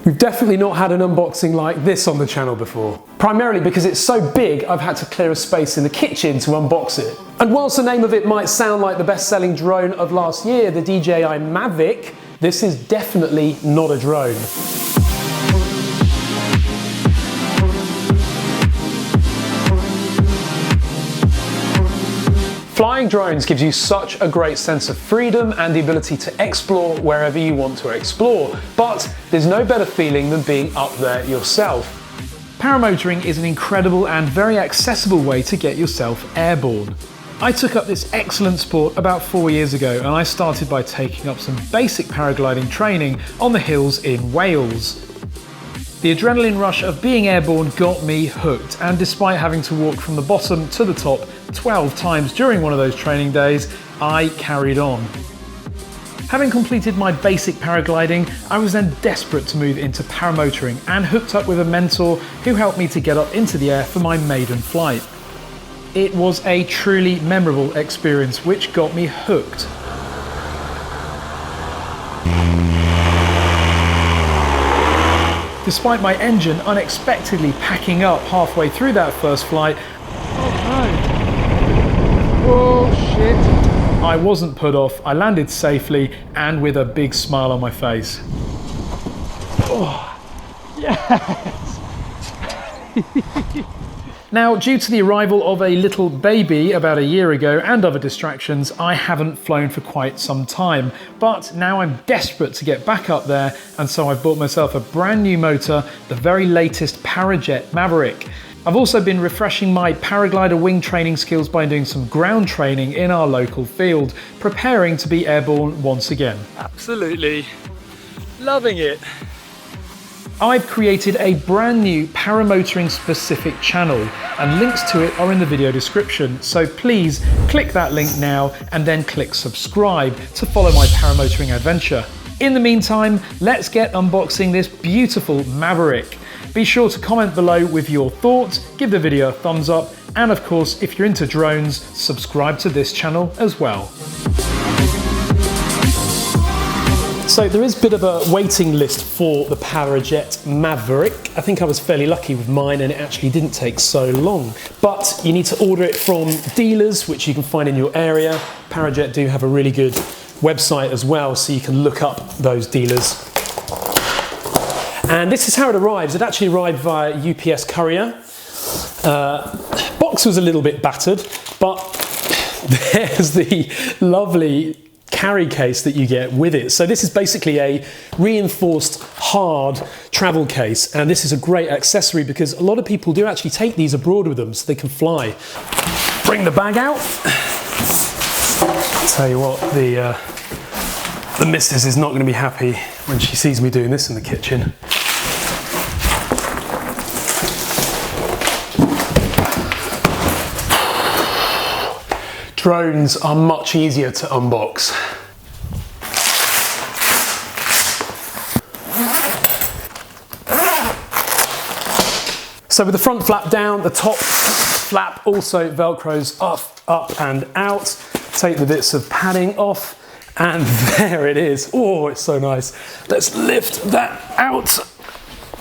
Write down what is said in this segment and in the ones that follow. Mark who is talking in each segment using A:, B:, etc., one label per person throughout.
A: We've definitely not had an unboxing like this on the channel before. Primarily because it's so big, I've had to clear a space in the kitchen to unbox it. And whilst the name of it might sound like the best-selling drone of last year, the DJI Maverick, this is definitely not a drone. Flying drones gives you such a great sense of freedom and the ability to explore wherever you want to explore, but there's no better feeling than being up there yourself. Paramotoring is an incredible and very accessible way to get yourself airborne. I took up this excellent sport about 4 years ago, and I started by taking up some basic paragliding training on the hills in Wales. The adrenaline rush of being airborne got me hooked, and despite having to walk from the bottom to the top 12 times during one of those training days, I carried on. Having completed my basic paragliding, I was then desperate to move into paramotoring and hooked up with a mentor who helped me to get up into the air for my maiden flight. It was a truly memorable experience which got me hooked. Despite my engine unexpectedly packing up halfway through that first flight, oh shit, I wasn't put off, I landed safely and with a big smile on my face. Oh, yes! Now, due to the arrival of a little baby about a year ago and other distractions, I haven't flown for quite some time. But now I'm desperate to get back up there, and so I've bought myself a brand new motor, the very latest Parajet Maverick. I've also been refreshing my paraglider wing training skills by doing some ground training in our local field, preparing to be airborne once again. Absolutely loving it. I've created a brand new paramotoring specific channel, and links to it are in the video description, so please click that link now and then click subscribe to follow my paramotoring adventure. In the meantime, let's get unboxing this beautiful Maverick. Be sure to comment below with your thoughts, give the video a thumbs up, and of course, if you're into drones, subscribe to this channel as well. So there is a bit of a waiting list for the Parajet Maverick. I think I was fairly lucky with mine and it actually didn't take so long. But you need to order it from dealers, which you can find in your area. Parajet do have a really good website as well, so you can look up those dealers. And this is how it arrives. It actually arrived via UPS courier. Box was a little bit battered, but there's the lovely carry case that you get with it. So this is basically a reinforced hard travel case, and this is a great accessory because a lot of people do actually take these abroad with them so they can fly. Bring the bag out. I'll tell you what, the missus is not going to be happy when she sees me doing this in the kitchen. Drones are much easier to unbox. So with the front flap down, the top flap also velcros up and out. Take the bits of padding off, and there it is. Oh, it's so nice. Let's lift that out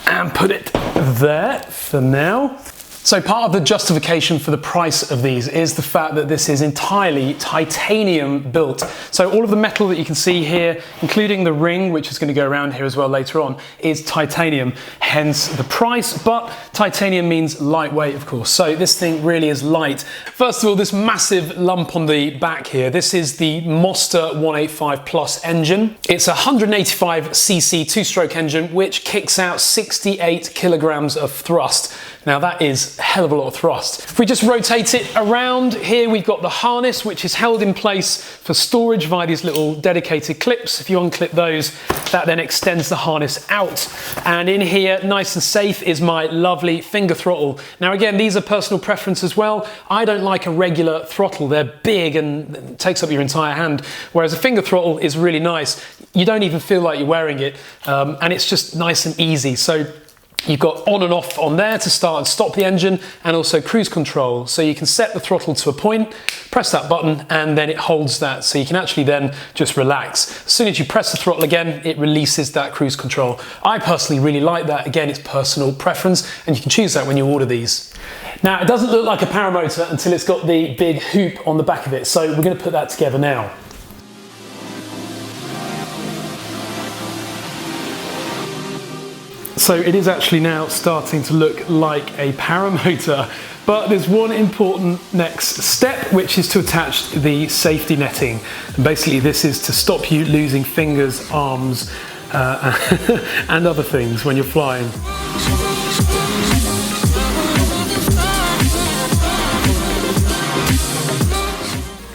A: and put it there for now. So part of the justification for the price of these is the fact that this is entirely titanium built. So all of the metal that you can see here, including the ring, which is going to go around here as well later on, is titanium, hence the price. But titanium means lightweight, of course. So this thing really is light. First of all, this massive lump on the back here, this is the Monster 185 Plus engine. It's a 185cc two-stroke engine, which kicks out 68 kilograms of thrust. Now that is a hell of a lot of thrust. If we just rotate it around, here we've got the harness, which is held in place for storage via these little dedicated clips. If you unclip those, that then extends the harness out. And in here, nice and safe, is my lovely finger throttle. Now again, these are personal preference as well. I don't like a regular throttle. They're big and it takes up your entire hand, whereas a finger throttle is really nice. You don't even feel like you're wearing it, and it's just nice and easy. So You've got on and off on there to start and stop the engine, and also cruise control. So you can set the throttle to a point, press that button, and then it holds that. So you can actually then just relax. As soon as you press the throttle again, it releases that cruise control. I personally really like that. Again, it's personal preference, and you can choose that when you order these. Now, it doesn't look like a paramotor until it's got the big hoop on the back of it. So we're going to put that together now. So it is actually now starting to look like a paramotor, but there's one important next step, which is to attach the safety netting. And basically this is to stop you losing fingers, arms, and other things when you're flying.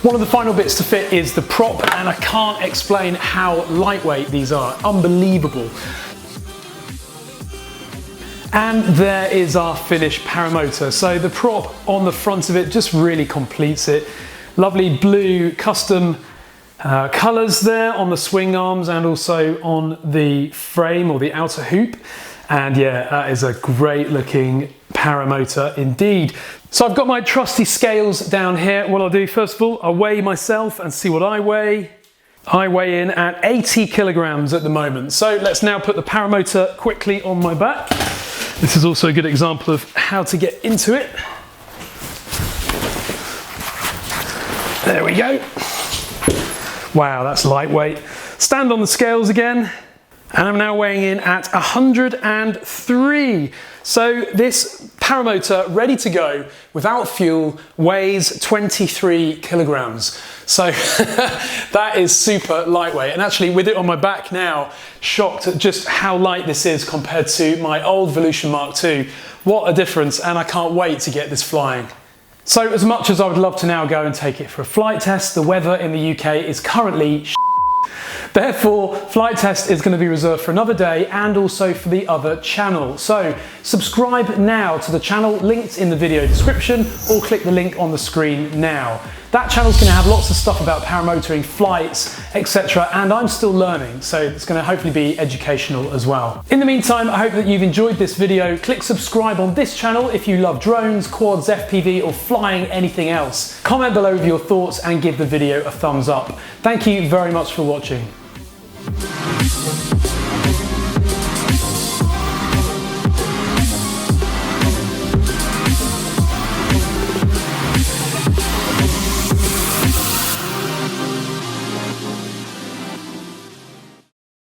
A: One of the final bits to fit is the prop, and I can't explain how lightweight these are. Unbelievable. And there is our finished paramotor. So the prop on the front of it just really completes it. Lovely blue custom colours there on the swing arms and also on the frame or the outer hoop. And yeah, that is a great looking paramotor indeed. So I've got my trusty scales down here. What I'll do first of all, I'll weigh myself and see what I weigh. I weigh in at 80 kilograms at the moment. So let's now put the paramotor quickly on my back. This is also a good example of how to get into it. There we go. Wow, that's lightweight. Stand on the scales again. And I'm now weighing in at 103. So this paramotor, ready to go, without fuel, weighs 23 kilograms. So that is super lightweight. And actually with it on my back now, shocked at just how light this is compared to my old Volution Mark II. What a difference, and I can't wait to get this flying. So as much as I would love to now go and take it for a flight test, the weather in the UK is currently Therefore, flight test is going to be reserved for another day and also for the other channel. So subscribe now to the channel linked in the video description or click the link on the screen now. That channel is going to have lots of stuff about paramotoring, flights, etc. And I'm still learning, so it's going to hopefully be educational as well. In the meantime, I hope that you've enjoyed this video. Click subscribe on this channel if you love drones, quads, FPV or flying anything else. Comment below with your thoughts and give the video a thumbs up. Thank you very much for watching.